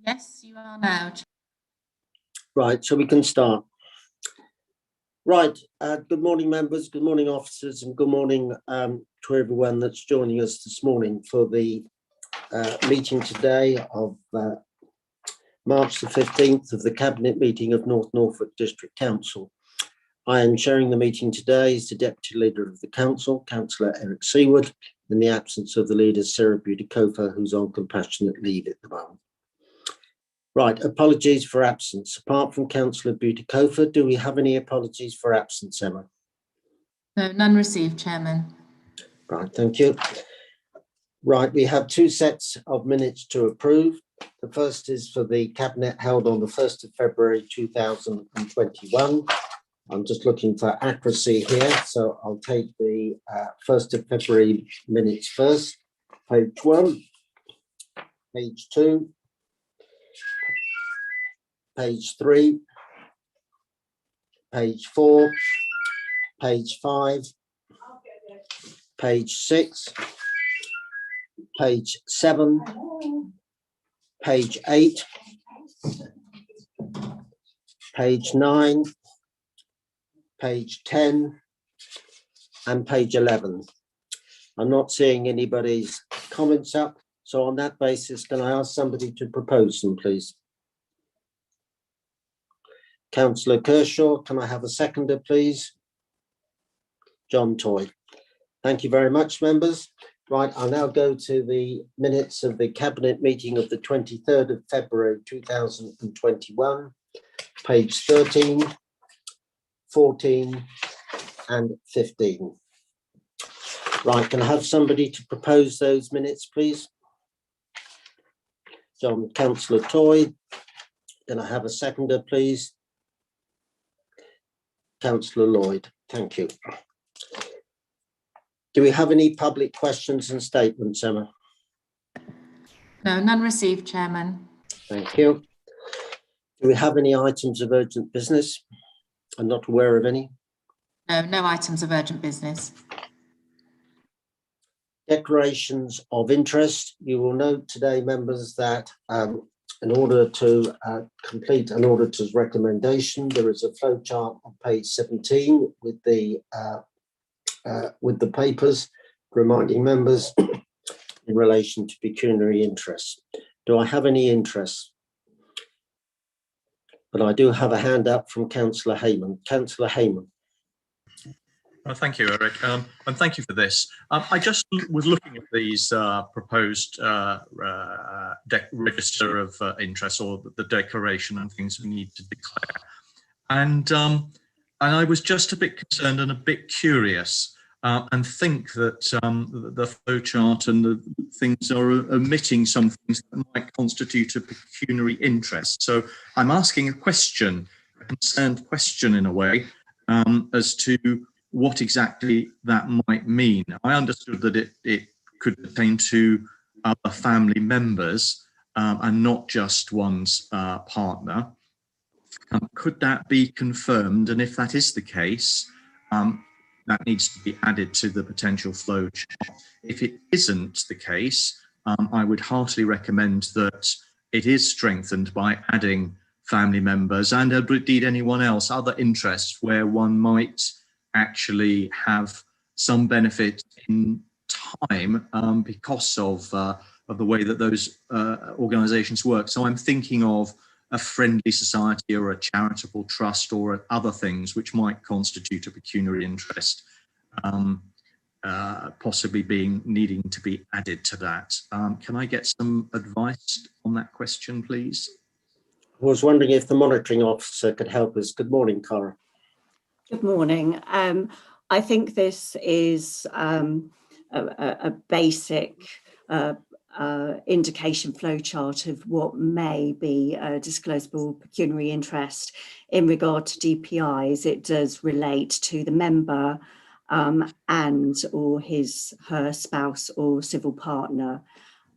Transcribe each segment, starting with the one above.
Yes, you are now. Right, so we can start. Right, good morning, members, good morning, officers, and good morning to everyone that's joining us this morning for the meeting today of March the 15th of the Cabinet meeting of North Norfolk District Council. I am chairing the meeting today as the Deputy Leader of the Council, Councillor Eric Seaward, in the absence of the leader, Sarah Beauty-Cofer, who's on compassionate leave at the moment. Right, apologies for absence. Apart from Councillor Beauty-Cofer, do we have any apologies for absence, Emma? No, none received, Chairman. Right, thank you. Right, we have two sets of minutes to approve. The first is for the Cabinet held on the 1st of February 2021. I'm just looking for accuracy here, so I'll take the 1st of February minutes first. Page 1, page 2, page 3, page 4, page 5, page 6, page 7, page 8, page 9, page 10, and page 11. I'm not seeing anybody's comments up, so on that basis, can I ask somebody to propose them, please? Councillor Kershaw, can I have a seconder, please? John Toy. Thank you very much, members. Right, I'll now go to the minutes of the Cabinet meeting of the 23rd of February 2021, page 13, 14, and 15. Right, can I have somebody to propose those minutes, please? John, Councillor Toy. Can I have a seconder, please? Councillor Lloyd, thank you. Do we have any public questions and statements, Emma? No, none received, Chairman. Thank you. Do we have any items of urgent business? I'm not aware of any. No, no items of urgent business. Declarations of interest. You will note today, members, that in order to complete an auditor's recommendation, there is a flow chart on page 17 with the papers reminding members in relation to pecuniary interest. Do I have any interest? But I do have a hand up from Councillor Hayman. Councillor Hayman. Thank you, Eric, and thank you for this. I just was looking at these proposed register of interest, or the declaration and things we need to declare, and I was just a bit concerned and a bit curious, and think that the flowchart and the things are omitting some things that might constitute a pecuniary interest. So I'm asking a question, a concerned question in a way, as to what exactly that might mean. I understood that it could pertain to other family members and not just one's partner. Could that be confirmed? And if that is the case, that needs to be added to the potential flow chart. If it isn't the case, I would heartily recommend that it is strengthened by adding family members and indeed anyone else, other interests where one might actually have some benefit in time because of the way that those organisations work. So I'm thinking of a friendly society or a charitable trust or other things which might constitute a pecuniary interest, possibly needing to be added to that. Can I get some advice on that question, please? I was wondering if the monitoring officer could help us. Good morning, Cara. Good morning. I think this is a basic indication flowchart of what may be a disclosable pecuniary interest. In regard to DPIs, it does relate to the member and or her spouse or civil partner.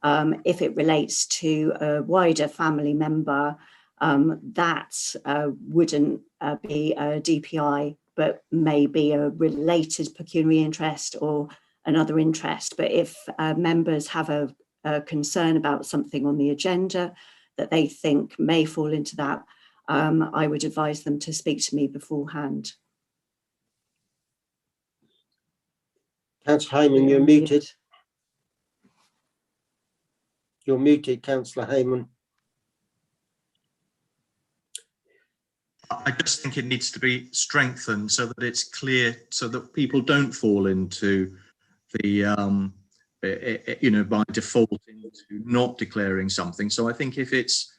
If it relates to a wider family member, that wouldn't be a DPI, but may be a related pecuniary interest or another interest. But if members have a concern about something on the agenda, that they think may fall into that, I would advise them to speak to me beforehand. Councillor Hayman, you're muted. You're muted, Councillor Hayman. I just think it needs to be strengthened so that it's clear, so that people don't fall into the, by default into not declaring something. So I think if it's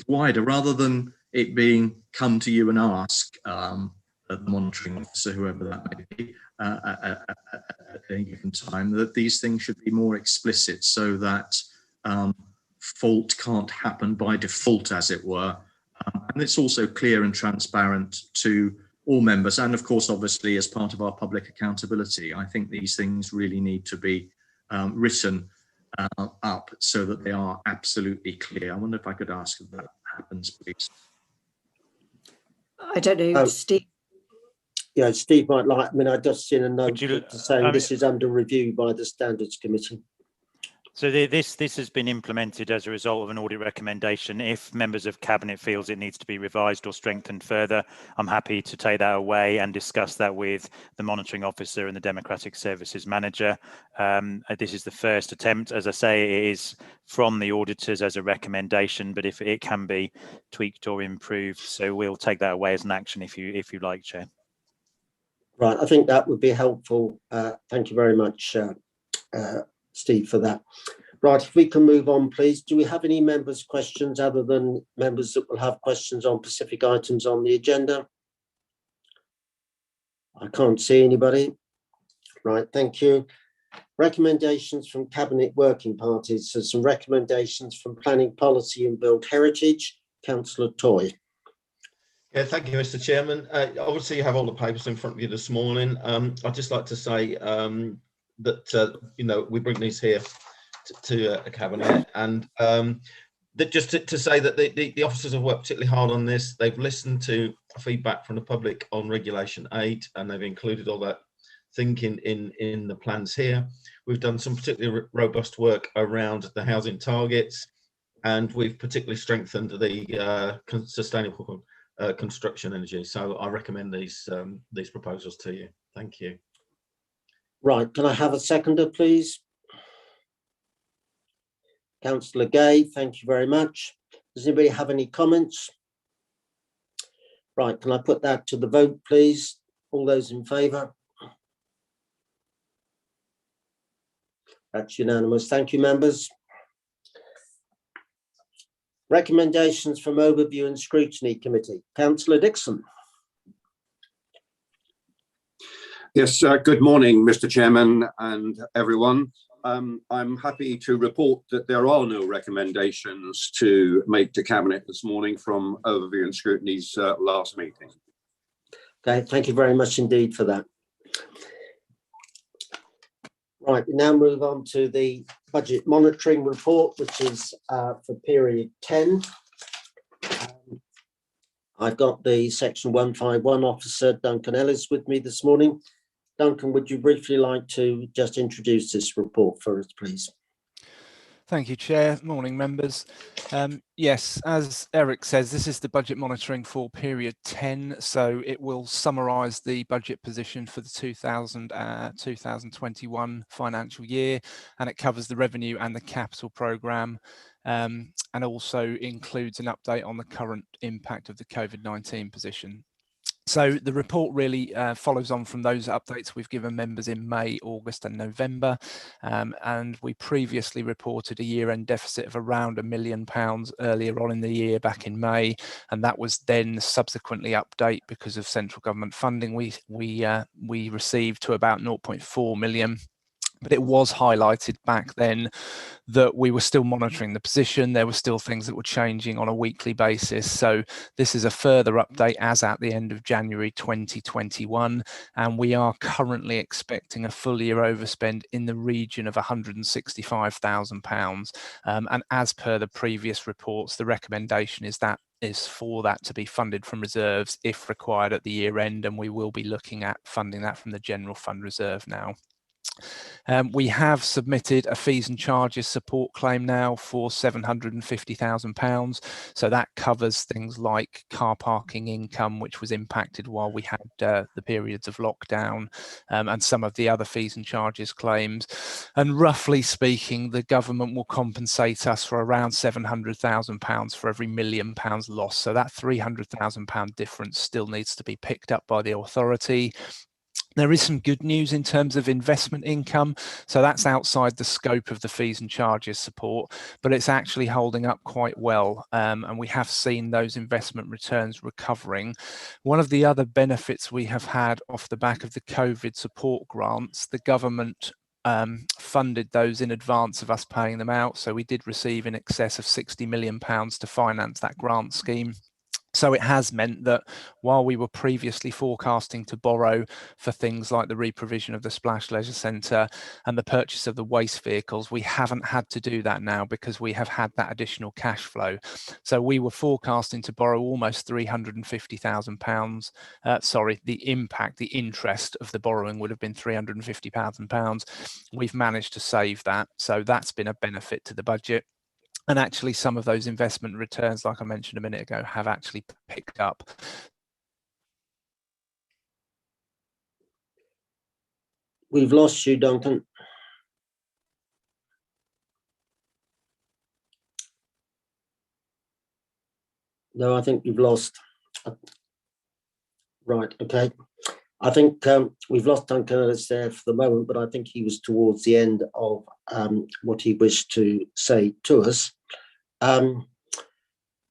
wider, rather than it being come to you and ask the monitoring officer, whoever that may be, at any given time, that these things should be more explicit so that fault can't happen by default, as it were. And it's also clear and transparent to all members. And of course, obviously, as part of our public accountability, I think these things really need to be written up so that they are absolutely clear. I wonder if I could ask if that happens, please. I don't know, Steve. Yeah, Steve might like, I just seen a note saying this is under review by the Standards Committee. So this has been implemented as a result of an audit recommendation. If members of Cabinet feels it needs to be revised or strengthened further, I'm happy to take that away and discuss that with the monitoring officer and the Democratic Services Manager. This is the first attempt. As I say, it is from the auditors as a recommendation, but if it can be tweaked or improved, so we'll take that away as an action if you like, Chair. Right, I think that would be helpful. Thank you very much, Steve, for that. Right, if we can move on, please. Do we have any members' questions other than members that will have questions on specific items on the agenda? I can't see anybody. Right, thank you. Recommendations from Cabinet Working Parties. So some recommendations from Planning Policy and Build Heritage. Councillor Toy. Yeah, thank you, Mr. Chairman. Obviously, you have all the papers in front of you this morning. I'd just like to say that we bring these here to a cabinet, and that just to say that the officers have worked particularly hard on this. They've listened to feedback from the public on Regulation 8, and they've included all that thinking in the plans here. We've done some particularly robust work around the housing targets, and we've particularly strengthened the sustainable construction energy. So I recommend these proposals to you. Thank you. Right, can I have a seconder, please? Councillor Gay, thank you very much. Does anybody have any comments? Right, can I put that to the vote, please? All those in favour? That's unanimous. Thank you, members. Recommendations from Overview and Scrutiny Committee. Councillor Dixon. Yes, good morning, Mr. Chairman and everyone. I'm happy to report that there are no recommendations to make to Cabinet this morning from Overview and Scrutiny's last meeting. Okay, thank you very much indeed for that. Right, we now move on to the Budget Monitoring Report, which is for period 10. I've got the Section 151 officer, Duncan Ellis, with me this morning. Duncan, would you briefly like to just introduce this report for us, please? Thank you, Chair. Morning, members. Yes, as Eric says, this is the budget monitoring for period 10, so it will summarise the budget position for the 2021 financial year, and it covers the revenue and the capital programme, and also includes an update on the current impact of the COVID-19 position. So the report really follows on from those updates we've given members in May, August and November, and we previously reported a year-end deficit of around £1 million earlier on in the year back in May, and that was then subsequently updated because of central government funding we received to about 0.4 million. But it was highlighted back then that we were still monitoring the position. There were still things that were changing on a weekly basis. So this is a further update as at the end of January 2021. And we are currently expecting a full year overspend in the region of £165,000. And as per the previous reports, the recommendation is for that to be funded from reserves if required at the year end. And we will be looking at funding that from the general fund reserve now. We have submitted a fees and charges support claim now for £750,000. So that covers things like car parking income, which was impacted while we had the periods of lockdown, and some of the other fees and charges claims. And roughly speaking, the government will compensate us for around £700,000 for every £1 million loss. So that £300,000 difference still needs to be picked up by the authority. There is some good news in terms of investment income. So that's outside the scope of the fees and charges support, but it's actually holding up quite well. And we have seen those investment returns recovering. One of the other benefits we have had off the back of the COVID support grants, the government funded those in advance of us paying them out. So we did receive in excess of £60 million to finance that grant scheme. So it has meant that while we were previously forecasting to borrow for things like the reprovision of the Splash Leisure Centre and the purchase of the waste vehicles, we haven't had to do that now because we have had that additional cash flow. So we were forecasting to borrow almost £350,000. The interest of the borrowing would have been £350,000. We've managed to save that. So that's been a benefit to the budget. And actually, some of those investment returns, like I mentioned a minute ago, have actually picked up. We've lost you, Duncan. No, I think you've lost. Right, okay. I think we've lost Duncan Ellis there for the moment, but I think he was towards the end of what he wished to say to us.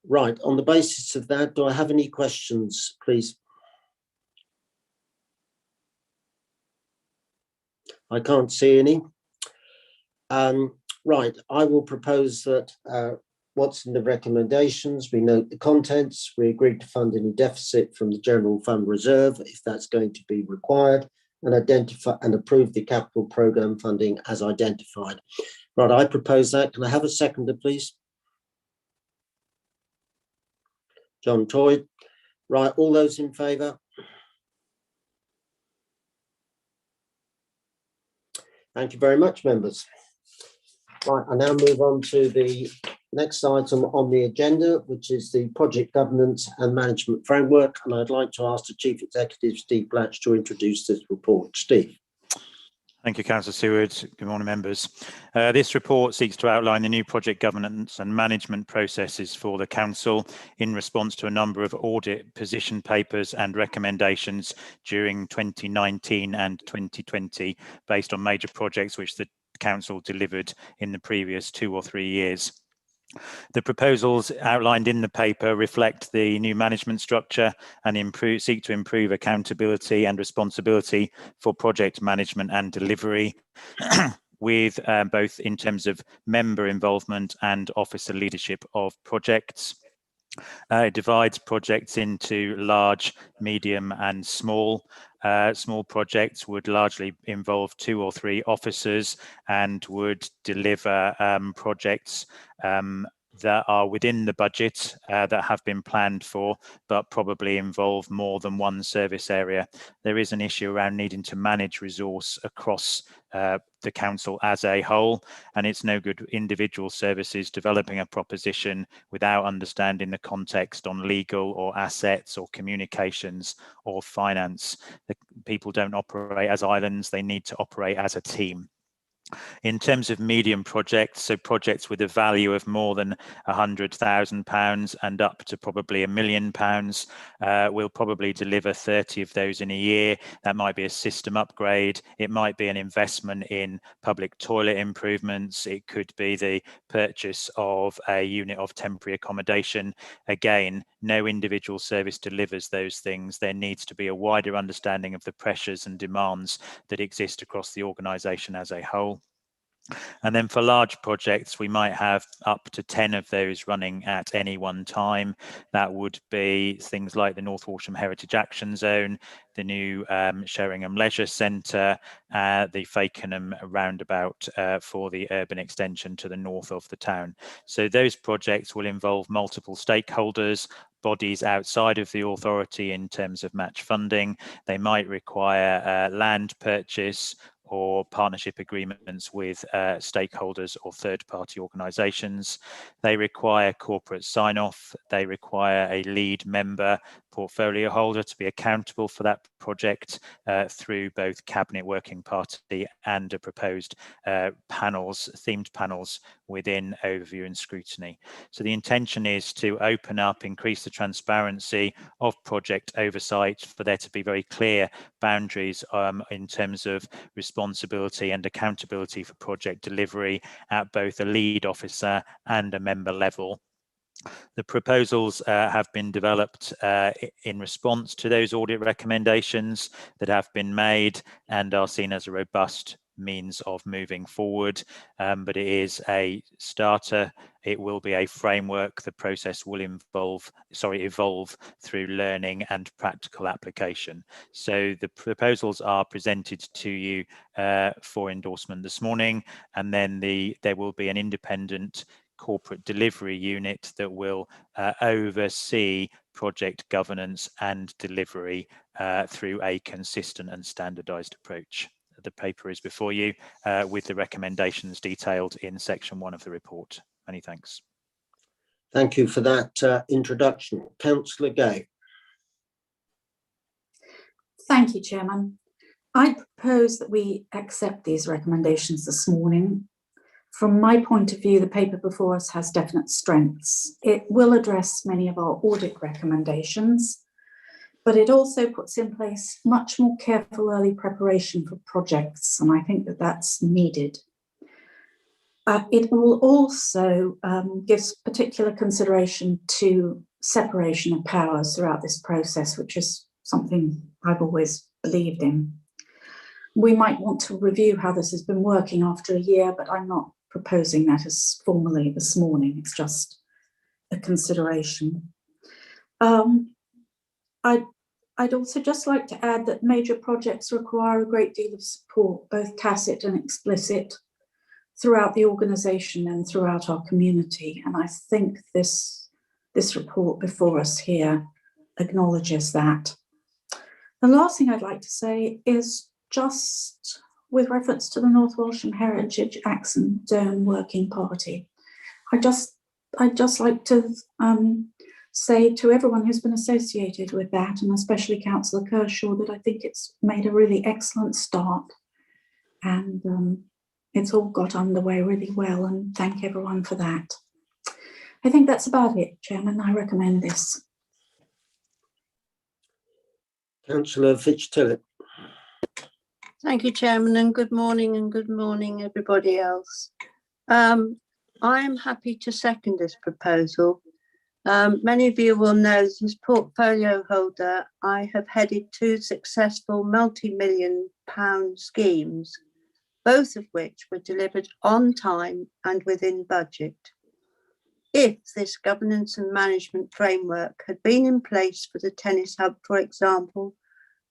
Right, on the basis of that, do I have any questions, please? I can't see any. Right, I will propose that what's in the recommendations, we note the contents, we agree to fund any deficit from the General Fund Reserve if that's going to be required, and identify and approve the capital programme funding as identified. Right, I propose that. Can I have a seconder, please? John Toyd. Right, all those in favour? Thank you very much, members. Right, I now move on to the next item on the agenda, which is the Project Governance and Management Framework. And I'd like to ask the Chief Executive, Steve Blatch, to introduce this report. Steve. Thank you, Councillor Seward. Good morning, members. This report seeks to outline the new project governance and management processes for the Council in response to a number of audit position papers and recommendations during 2019 and 2020, based on major projects which the Council delivered in the previous 2 or 3 years. The proposals outlined in the paper reflect the new management structure and seek to improve accountability and responsibility for project management and delivery, with both in terms of member involvement and officer leadership of projects. It divides projects into large, medium and small. Small projects would largely involve 2 or 3 officers and would deliver projects that are within the budget that have been planned for, but probably involve more than one service area. There is an issue around needing to manage resource across the council as a whole, and it's no good individual services developing a proposition without understanding the context on legal or assets or communications or finance. The people don't operate as islands, they need to operate as a team. In terms of medium projects, so projects with a value of more than £100,000 and up to probably £1 million, we'll probably deliver 30 of those in a year. That might be a system upgrade. It might be an investment in public toilet improvements. It could be the purchase of a unit of temporary accommodation. Again, no individual service delivers those things. There needs to be a wider understanding of the pressures and demands that exist across the organisation as a whole. And then for large projects, we might have up to 10 of those running at any one time. That would be things like the North Walsham Heritage Action Zone, the new Sheringham Leisure Centre, the Fakenham roundabout for the urban extension to the north of the town. So those projects will involve multiple stakeholders, bodies outside of the authority in terms of match funding. They might require land purchase or partnership agreements with stakeholders or third-party organisations. They require corporate sign-off. They require a lead member portfolio holder to be accountable for that project through both Cabinet Working Party and a proposed themed panels within overview and scrutiny. So the intention is to open up, increase the transparency of project oversight, for there to be very clear boundaries in terms of responsibility and accountability for project delivery at both a lead officer and a member level. The proposals have been developed in response to those audit recommendations that have been made and are seen as a robust means of moving forward, but it is a starter. It will be a framework. The process will evolve through learning and practical application. So the proposals are presented to you for endorsement this morning, and then there will be an independent corporate delivery unit that will oversee project governance and delivery through a consistent and standardized approach. The paper is before you with the recommendations detailed in section 1 of the report. Many thanks. Thank you for that introduction. Councillor Gay. Thank you, Chairman. I propose that we accept these recommendations this morning. From my point of view, the paper before us has definite strengths. It will address many of our audit recommendations, but it also puts in place much more careful early preparation for projects, and I think that that's needed. It will also give particular consideration to separation of powers throughout this process, which is something I've always believed in. We might want to review how this has been working after a year, but I'm not proposing that as formally this morning. It's just a consideration. I'd also just like to add that major projects require a great deal of support, both tacit and explicit, throughout the organisation and throughout our community. And I think this report before us here acknowledges that. The last thing I'd like to say is just with reference to the North Walsham Heritage Axon Down Working Party. I'd just like to say to everyone who's been associated with that, and especially Councillor Kershaw, that I think it's made a really excellent start, and it's all got underway really well, and thank everyone for that. I think that's about it, Chairman. I recommend this. Councillor Fitch-Tillett. Thank you, Chairman, and good morning everybody else. I'm happy to second this proposal. Many of you will know that as portfolio holder, I have headed 2 successful multi-million pound schemes, both of which were delivered on time and within budget. If this governance and management framework had been in place for the tennis hub, for example,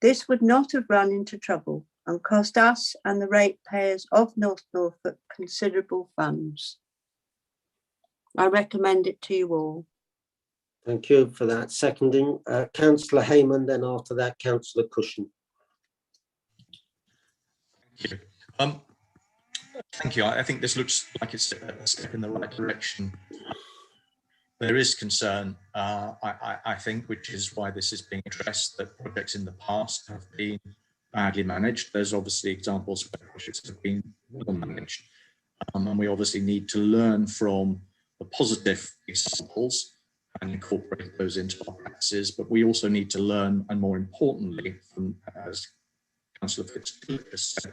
this would not have run into trouble and cost us and the ratepayers of North Norfolk considerable funds. I recommend it to you all. Thank you for that seconding. Councillor Hayman, then after that, Councillor Cushion. Thank you. Thank you. I think this looks like it's a step in the right direction. There is concern, I think, which is why this is being addressed, that projects in the past have been badly managed. There's obviously examples where projects have been well managed. And we obviously need to learn from the positive examples and incorporate those into our practices, but we also need to learn, and more importantly, from, as Councillor Fitzgerald said,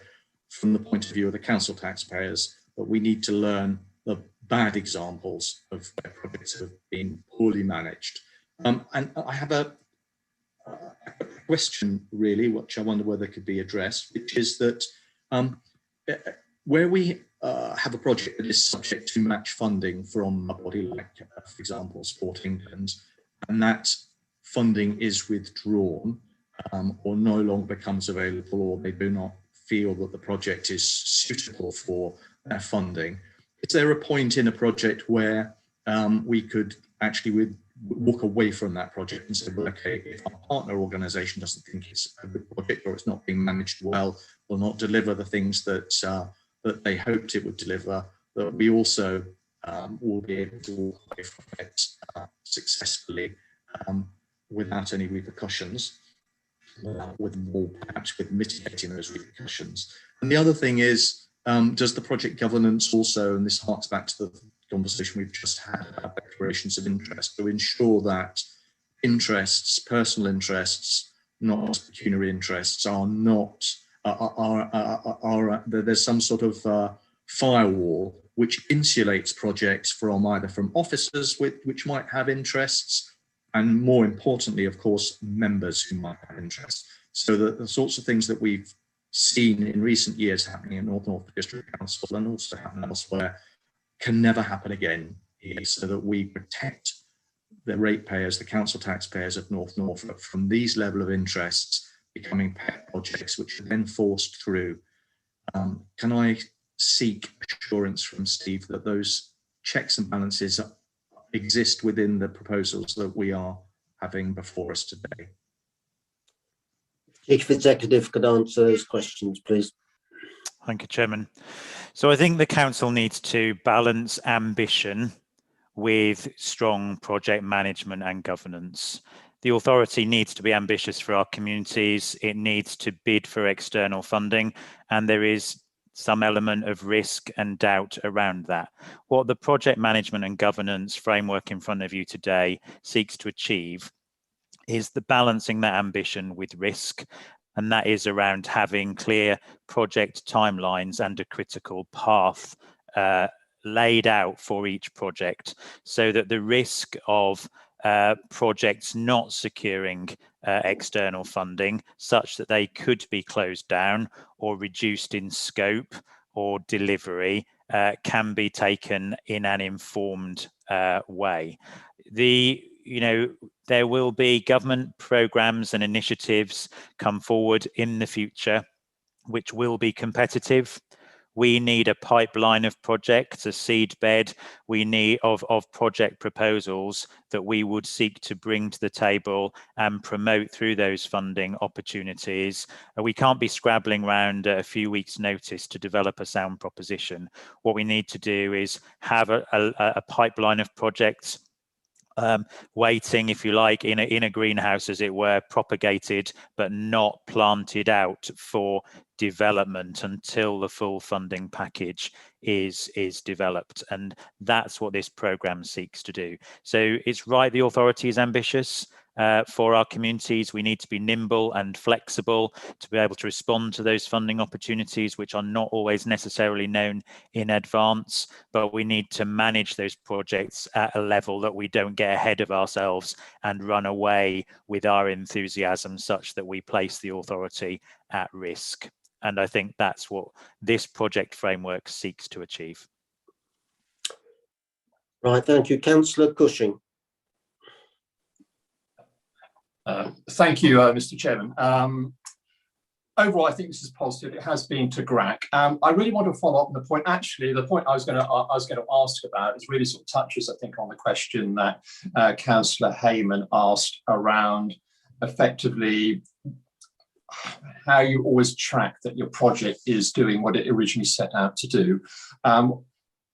from the point of view of the council taxpayers, that we need to learn the bad examples of where projects have been poorly managed. And I have a question, really, which I wonder whether could be addressed, which is that where we have a project that is subject to match funding from a body like, for example, Sport England, and that funding is withdrawn or no longer becomes available, or they do not feel that the project is suitable for their funding, is there a point in a project where we could actually walk away from that project and say, well, okay, if our partner organisation doesn't think it's a good project or it's not being managed well, or not deliver the things that that they hoped it would deliver, that we also will be able to walk away from it successfully without any repercussions, perhaps with mitigating those repercussions. And the other thing is, does the project governance also, and this harks back to the conversation we've just had about declarations of interest, to ensure that interests, personal interests, not just pecuniary interests, are not there's some sort of firewall which insulates projects from either from officers which might have interests, and more importantly, of course, members who might have interests. So the sorts of things that we've seen in recent years happening in North Norfolk District Council and also happen elsewhere can never happen again here, so that we protect the ratepayers, the council taxpayers of North Norfolk from these level of interests becoming pet projects which are then forced through. Can I seek assurance from Steve that those checks and balances exist within the proposals that we are having before us today? Chief Executive could answer those questions, please. Thank you, Chairman. So I think the council needs to balance ambition with strong project management and governance. The authority needs to be ambitious for our communities. It needs to bid for external funding, and there is some element of risk and doubt around that. What the project management and governance framework in front of you today seeks to achieve is the balancing that ambition with risk, and that is around having clear project timelines and a critical path laid out for each project, so that the risk of projects not securing external funding such that they could be closed down or reduced in scope or delivery can be taken in an informed way. There will be government programs and initiatives come forward in the future which will be competitive. We need a pipeline of projects, a seedbed. We need of project proposals that we would seek to bring to the table and promote through those funding opportunities. We can't be scrabbling around a few weeks' notice to develop a sound proposition. What we need to do is have a pipeline of projects waiting, if you like, in a greenhouse, as it were, propagated but not planted out for development until the full funding package is developed. And that's what this programme seeks to do. So it's right, the authority is ambitious. For our communities, we need to be nimble and flexible to be able to respond to those funding opportunities, which are not always necessarily known in advance, but we need to manage those projects at a level that we don't get ahead of ourselves and run away with our enthusiasm such that we place the authority at risk. And I think that's what this project framework seeks to achieve. Right, thank you. Councillor Cushing. Thank you, Mr. Chairman. Overall, I think this is positive. It has been to GRAC. I really want to follow up on the point. Actually, the point I was going to ask about is really sort of touches, I think, on the question that Councillor Hayman asked around effectively how you always track that your project is doing what it originally set out to do.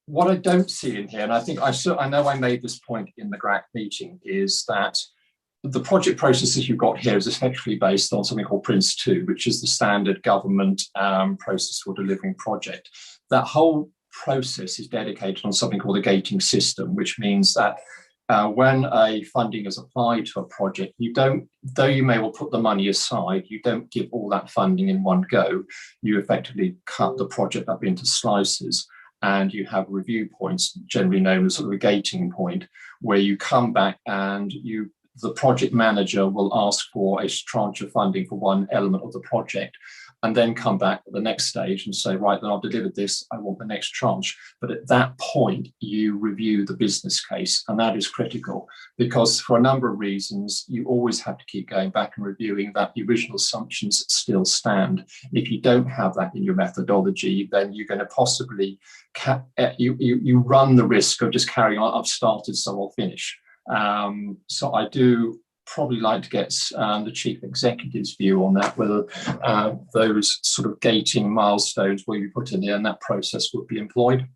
What I don't see in here, and I know I made this point in the GRAC meeting, is that the project processes you've got here is essentially based on something called Prince 2, which is the standard government process for delivering project. That whole process is dedicated on something called a gating system, which means that when a funding is applied to a project, you don't, though you may well put the money aside, you don't give all that funding in one go. You effectively cut the project up into slices, and you have review points, generally known as sort of a gating point, where you come back and the project manager will ask for a tranche of funding for one element of the project, and then come back at the next stage and say, right, then I've delivered this, I want the next tranche. But at that point, you review the business case, and that is critical, because for a number of reasons, you always have to keep going back and reviewing that the original assumptions still stand. If you don't have that in your methodology, then you're going to possibly, you run the risk of just carrying on, I've started, so I'll finish. So I do probably like to get the Chief Executive's view on that, whether those sort of gating milestones will be put in there and that process would be employed.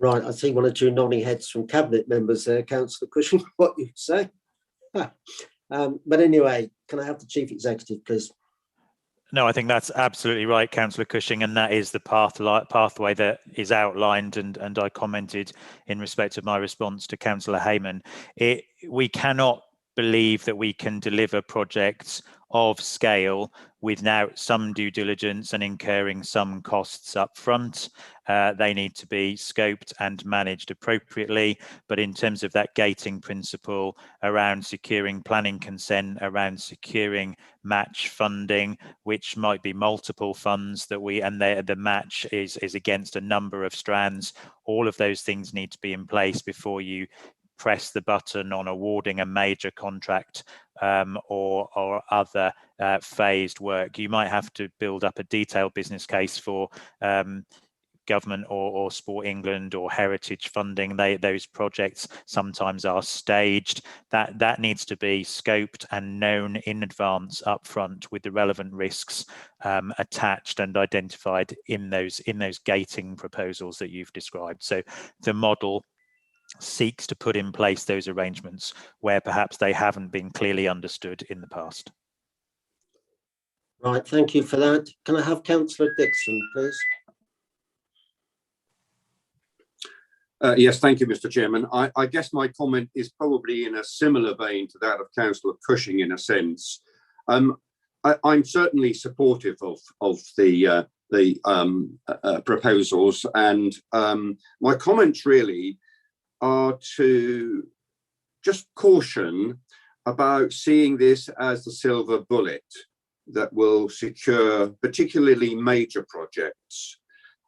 Right, I see one or two nodding heads from cabinet members there, Councillor Cushing, what you say. But anyway, can I have the Chief Executive, please? No, I think that's absolutely right, Councillor Cushing, and that is the pathway that is outlined, and I commented in respect of my response to Councillor Hayman. We cannot believe that we can deliver projects of scale without some due diligence and incurring some costs up front. They need to be scoped and managed appropriately, but in terms of that gating principle around securing planning consent, around securing match funding, which might be multiple funds that the match is against a number of strands, all of those things need to be in place before you press the button on awarding a major contract or other phased work. You might have to build up a detailed business case for government or Sport England or heritage funding. Those projects sometimes are staged. That needs to be scoped and known in advance up front, with the relevant risks attached and identified in those gating proposals that you've described. So the model seeks to put in place those arrangements where perhaps they haven't been clearly understood in the past. Right, thank you for that. Can I have Councillor Dixon, please? Yes, thank you, Mr. Chairman. I guess my comment is probably in a similar vein to that of Councillor Cushing in a sense. I'm certainly supportive of the proposals, and my comments really are to just caution about seeing this as the silver bullet that will secure particularly major projects.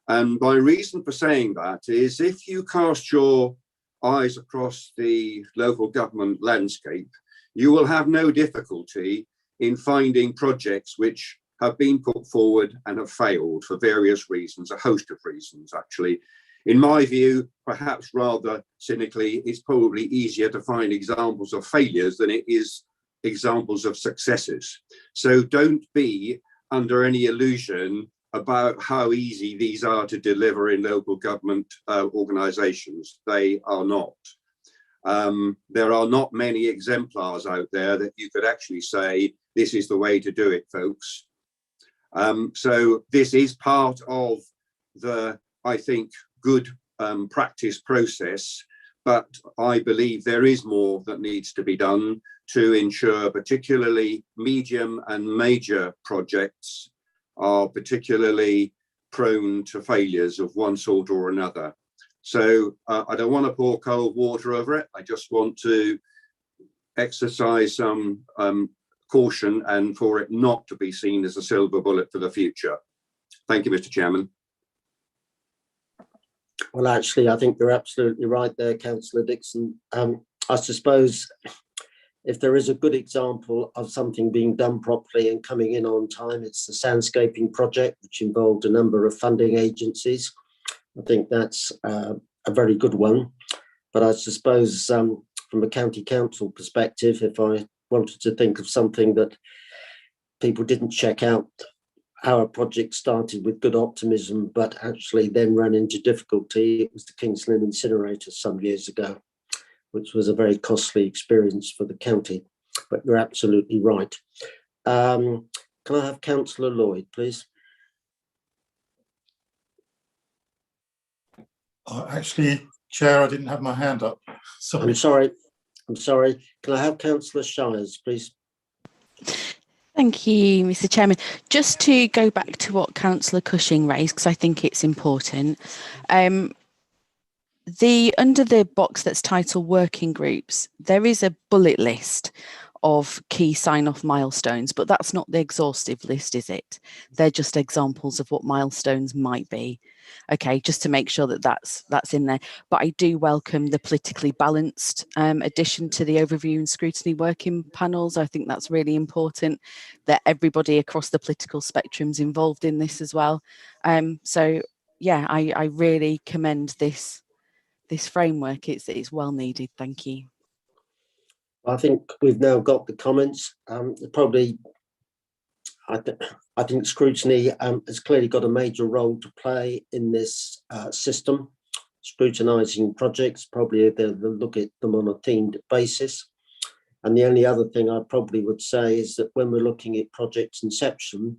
And my reason for saying that is, if you cast your eyes across the local government landscape, you will have no difficulty in finding projects which have been put forward and have failed for various reasons, a host of reasons actually. In my view, perhaps rather cynically, it's probably easier to find examples of failures than it is examples of successes. So don't be under any illusion about how easy these are to deliver in local government organisations. They are not. There are not many exemplars out there that you could actually say, this is the way to do it, folks. So this is part of the, I think, good practice process, but I believe there is more that needs to be done to ensure particularly medium and major projects are particularly prone to failures of one sort or another. So I don't want to pour cold water over it. I just want to exercise some caution and for it not to be seen as a silver bullet for the future. Thank you, Mr. Chairman. Well, actually, I think you're absolutely right there, Councillor Dixon. I suppose if there is a good example of something being done properly and coming in on time, it's the Sandscaping project, which involved a number of funding agencies. I think that's a very good one. But I suppose from a county council perspective, if I wanted to think of something that people didn't check out, how a project started with good optimism, but actually then ran into difficulty, it was the King's Lynn incinerator some years ago, which was a very costly experience for the county. But you're absolutely right. Can I have Councillor Lloyd, please? Actually, Chair, I didn't have my hand up. Sorry. I'm sorry. Can I have Councillor Shires, please? Thank you, Mr. Chairman. Just to go back to what Councillor Cushing raised, because I think it's important. Under the box that's titled Working Groups, there is a bullet list of key sign-off milestones, but that's not the exhaustive list, is it? They're just examples of what milestones might be. Okay, just to make sure that that's in there. But I do welcome the politically balanced addition to the overview and scrutiny working panels. I think that's really important that everybody across the political spectrum's involved in this as well. So yeah, I really commend this this framework. It's well needed. Thank you. I think we've now got the comments. Probably, I think scrutiny has clearly got a major role to play in this system. Scrutinising projects, probably they'll look at them on a themed basis. And the only other thing I probably would say is that when we're looking at projects inception,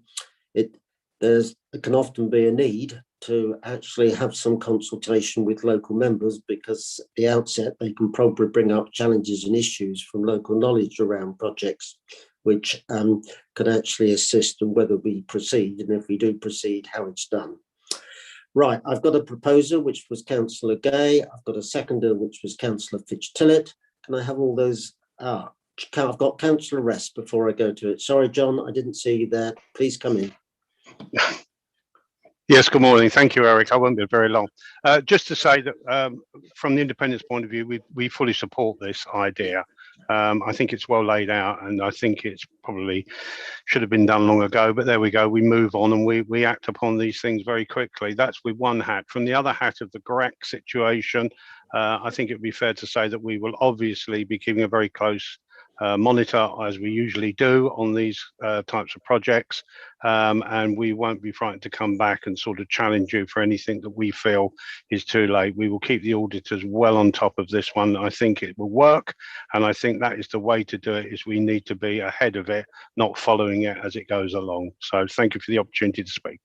there can often be a need to actually have some consultation with local members, because at the outset they can probably bring up challenges and issues from local knowledge around projects, which could actually assist in whether we proceed, and if we do proceed, how it's done. Right, I've got a proposer, which was Councillor Gay. I've got a seconder, which was Councillor Fitch-Tillett. Can I have all those? I've got Councillor Rest before I go to it. Sorry, John, I didn't see you there. Please come in. Yes, good morning. Thank you, Eric. I won't be very long. Just to say that from the independence point of view, we fully support this idea. I think it's well laid out, and I think it's probably should have been done long ago, but there we go. We move on and we act upon these things very quickly. That's with one hat. From the other hat of the GREC situation, I think it would be fair to say that we will obviously be keeping a very close monitor, as we usually do on these types of projects, and we won't be frightened to come back and sort of challenge you for anything that we feel is too late. We will keep the auditors well on top of this one. I think it will work, and I think that is the way to do it. Is we need to be ahead of it, not following it as it goes along. So thank you for the opportunity to speak.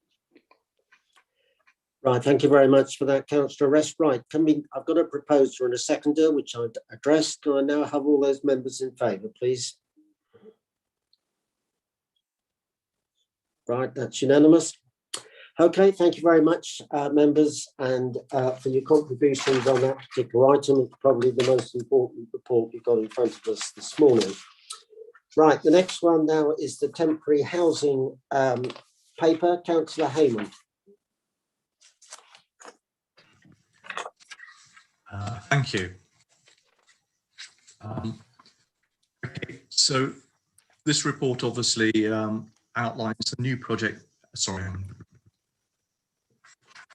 Right, thank you very much for that, Councillor Rest. Right, I've got a proposer and a seconder, which I've addressed. Can I now have all those members in favour, please? Right, that's unanimous. Okay, thank you very much, members, and for your contributions on that particular item. It's probably the most important report we've got in front of us this morning. Right, the next one now is the temporary housing paper. Councillor Hayman. Thank you. Okay, so this report obviously outlines the new project. Sorry, I'm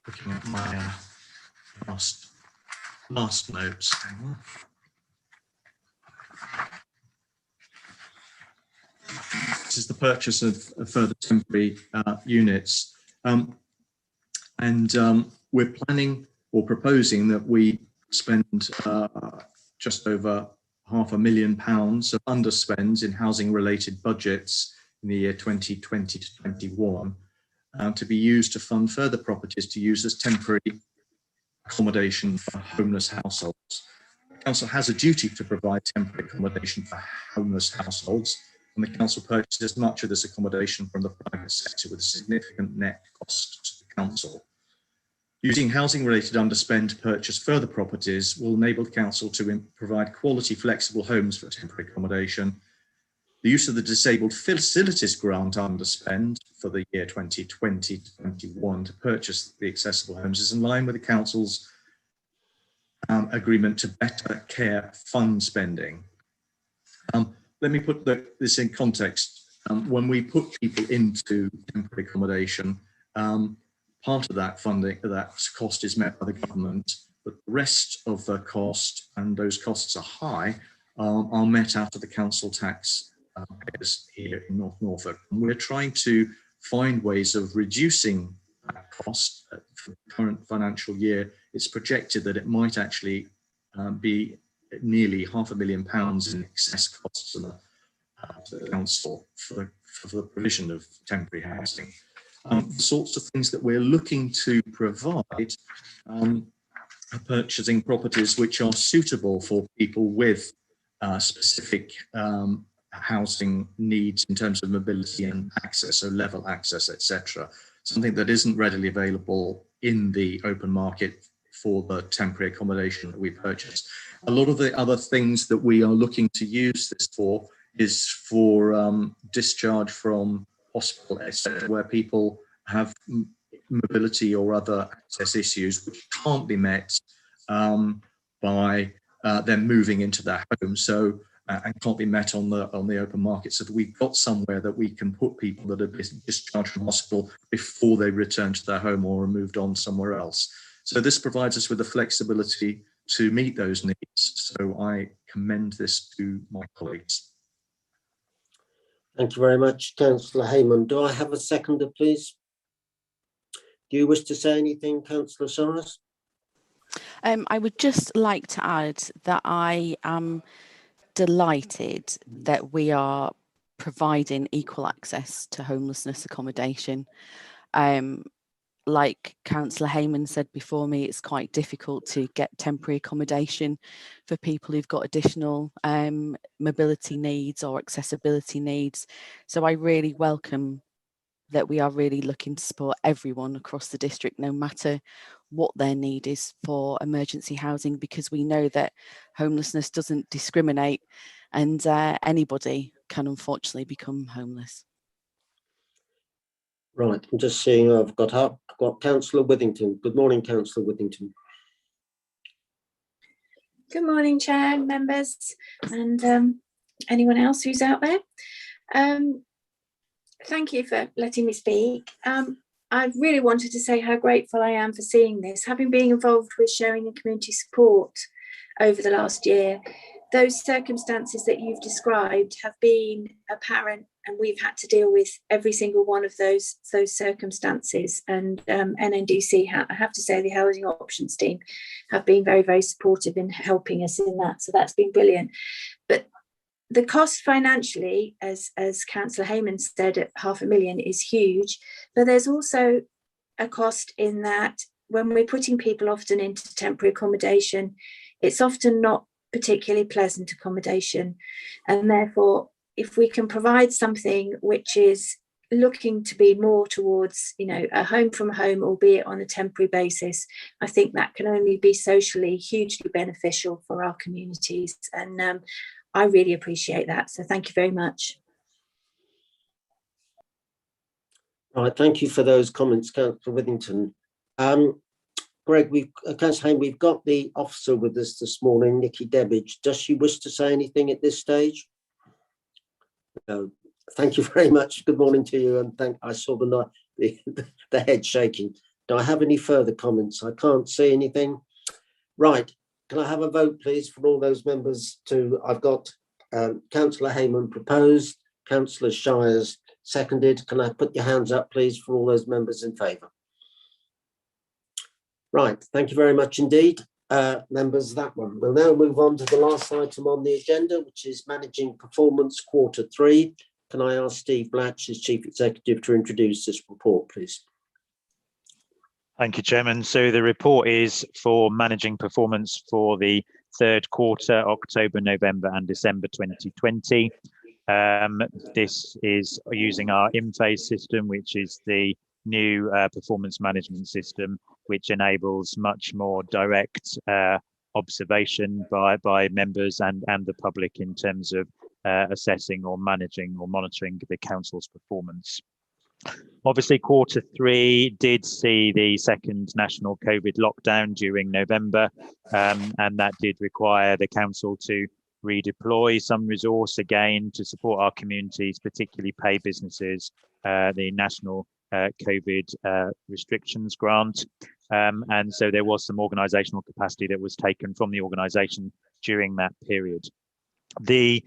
looking at my last notes. Hang on. This is the purchase of further temporary units, and we're planning or proposing that we spend just over £500,000 of underspends in housing related budgets in the year 2020 to 21 to be used to fund further properties to use as temporary accommodation for homeless households. The council has a duty to provide temporary accommodation for homeless households, and the council purchases much of this accommodation from the private sector with a significant net cost to the council. Using housing-related underspend to purchase further properties will enable the council to provide quality, flexible homes for temporary accommodation. The use of the Disabled Facilities Grant underspend for the year 2020 to 21 to purchase the accessible homes is in line with the council's agreement to better care fund spending. Let me put this in context. When we put people into temporary accommodation, part of that funding, that cost is met by the government, but the rest of the cost, and those costs are high, are met out of the council tax payers here in North Norfolk. And we're trying to find ways of reducing that cost. For the current financial year, it's projected that it might actually be nearly £500,000 in excess costs to the council for the provision of temporary housing. The sorts of things that we're looking to provide are purchasing properties which are suitable for people with specific housing needs in terms of mobility and access, so level access, etc. Something that isn't readily available in the open market for the temporary accommodation that we purchase. A lot of the other things that we are looking to use this for is for discharge from hospital, etc., where people have mobility or other access issues which can't be met by them moving into their home, so and can't be met on the open market. So that we've got somewhere that we can put people that are discharged from hospital before they return to their home or are moved on somewhere else. So this provides us with the flexibility to meet those needs. So I commend this to my colleagues. Thank you very much, Councillor Hayman. Do I have a seconder, please? Do you wish to say anything, Councillor Soros? I would just like to add that I am delighted that we are providing equal access to homelessness accommodation. Like Councillor Hayman said before me, it's quite difficult to get temporary accommodation for people who've got additional mobility needs or accessibility needs. So I really welcome that we are really looking to support everyone across the district, no matter what their need is for emergency housing, because we know that homelessness doesn't discriminate, and anybody can unfortunately become homeless. Right, I'm just seeing who I've got up. I've got Councillor Withington. Good morning, Councillor Withington. Good morning, Chair, members, and anyone else who's out there. Thank you for letting me speak. I really wanted to say how grateful I am for seeing this. Having been involved with sharing and community support over the last year, those circumstances that you've described have been apparent, and we've had to deal with every single one of those circumstances. And NNDC, I have to say, the Housing Options team have been very, very supportive in helping us in that. So that's been brilliant. But the cost financially, as Councillor Hayman said, at £500,000 is huge. But there's also a cost in that when we're putting people often into temporary accommodation, it's often not particularly pleasant accommodation. And therefore, if we can provide something which is looking to be more towards, a home from home, albeit on a temporary basis, I think that can only be socially hugely beneficial for our communities. And I really appreciate that. So thank you very much. All right, thank you for those comments, Councillor Withington. Greg, Councillor Hayman, we've got the officer with us this morning, Nikki Debbage. Does she wish to say anything at this stage? No. Thank you very much. Good morning to you, and I saw the head shaking. Do I have any further comments? I can't see anything. Right. Can I have a vote, please, for all those members I've got Councillor Hayman proposed, Councillor Shires seconded. Can I put your hands up, please, for all those members in favour? Right, thank you very much indeed, members, that one. We'll now move on to the last item on the agenda, which is Managing Performance Q3. Can I ask Steve Blatch, as Chief Executive, to introduce this report, please? Thank you, Chairman. So the report is for managing performance for the third quarter, October, November and December 2020. This is using our in-phase system, which is the new performance management system, which enables much more direct observation by members and the public in terms of assessing or managing or monitoring the council's performance. Obviously, Q3 did see the second national COVID lockdown during November, and that did require the council to redeploy some resource again to support our communities, particularly pay businesses, the national COVID restrictions grant. And so there was some organisational capacity that was taken from the organisation during that period. The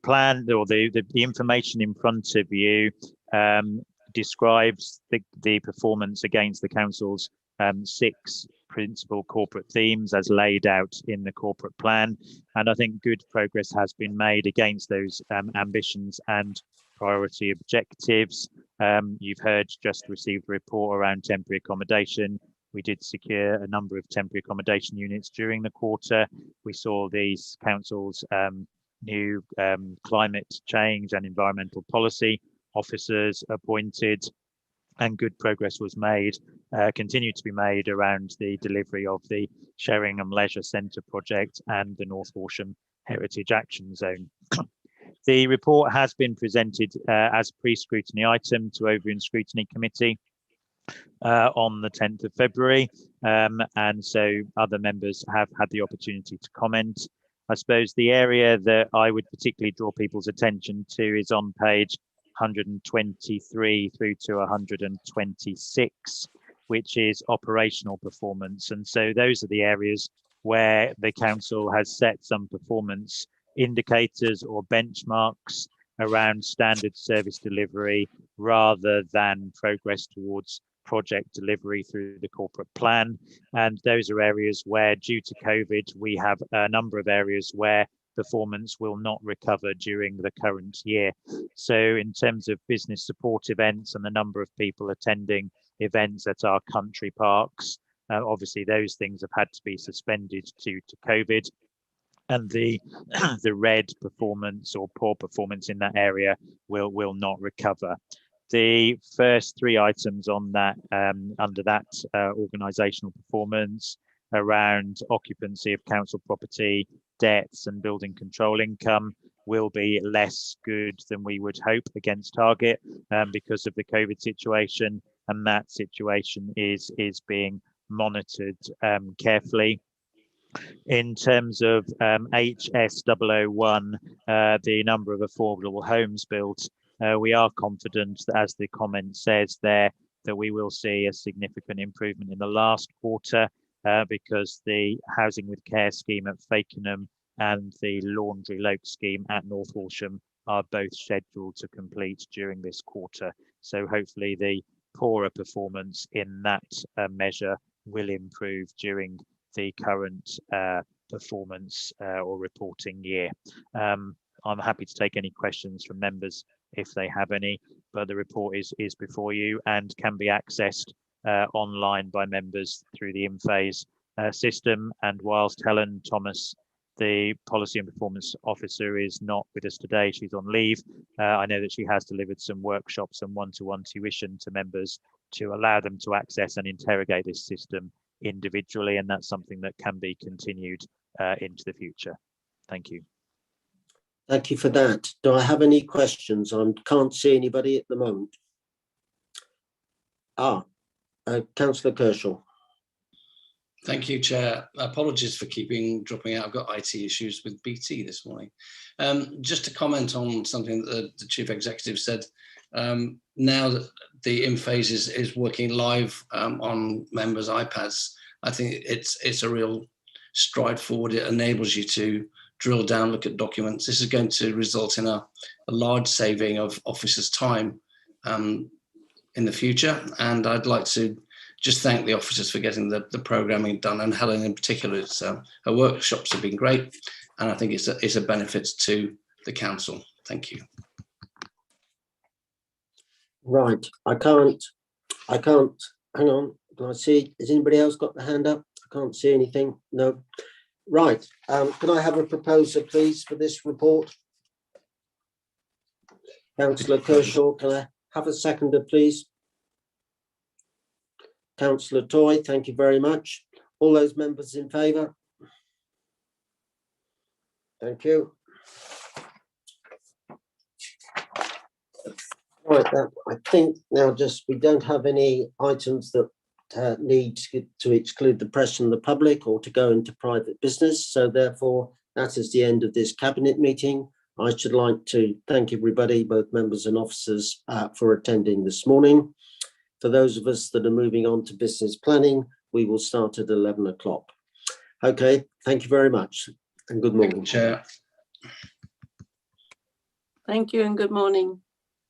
plan or the information in front of you describes the performance against the council's 6 principal corporate themes as laid out in the corporate plan, and I think good progress has been made against those ambitions and priority objectives. You've just received a report around temporary accommodation. We did secure a number of temporary accommodation units during the quarter. We saw these councils' new climate change and environmental policy officers appointed, and good progress was made, continued to be made around the delivery of the Sheringham Leisure Centre project and the North Horsham Heritage Action Zone. The report has been presented as a pre-scrutiny item to Over and Scrutiny Committee on the 10th of February, and so other members have had the opportunity to comment. I suppose the area that I would particularly draw people's attention to is on page 123 through to 126. which is operational performance. And so those are the areas where the council has set some performance indicators or benchmarks around standard service delivery rather than progress towards project delivery through the corporate plan. And those are areas where, due to COVID, we have a number of areas where performance will not recover during the current year. So in terms of business support events and the number of people attending events at our country parks, obviously those things have had to be suspended due to COVID. And the red performance or poor performance in that area will not recover. The first three items on that under that organisational performance around occupancy of council property, debts and building control income will be less good than we would hope against target because of the COVID situation, and that situation is being monitored carefully. In terms of HS001, the number of affordable homes built, we are confident that, as the comment says there, that we will see a significant improvement in the last quarter because the Housing with Care scheme at Fakenham and the Laundry Loke scheme at North Walsham are both scheduled to complete during this quarter. So hopefully the poorer performance in that measure will improve during the current performance or reporting year. I'm happy to take any questions from members if they have any, but the report is before you and can be accessed online by members through the InPhase system. And whilst Helen Thomas, the Policy and Performance Officer, is not with us today, she's on leave, I know that she has delivered some workshops and one-to-one tuition to members to allow them to access and interrogate this system individually, and that's something that can be continued into the future. Thank you. Thank you for that. Do I have any questions? I can't see anybody at the moment. Councillor Kershaw. Thank you, Chair. Apologies for dropping out. I've got IT issues with BT this morning. Just to comment on something that the Chief Executive said, now that the InPhase is working live on members' iPads, I think it's a real stride forward. It enables you to drill down, look at documents. This is going to result in a large saving of officers' time in the future. And I'd like to just thank the officers for getting the programming done, and Helen in particular. Her workshops have been great, and I think it's a benefit to the council. Thank you. Right, I can't, hang on, can I see, has anybody else got the hand up? I can't see anything, no. Right, can I have a proposer, please, for this report? Councillor Kershaw, can I have a seconder, please? Councillor Toy, thank you very much. All those members in favour? Thank you. Right, I think now we don't have any items that need to exclude the press and the public or to go into private business. So therefore, that is the end of this cabinet meeting. I should like to thank everybody, both members and officers, for attending this morning. For those of us that are moving on to business planning, we will start at 11 o'clock. Okay, thank you very much and good morning. Chair. Thank you and good morning.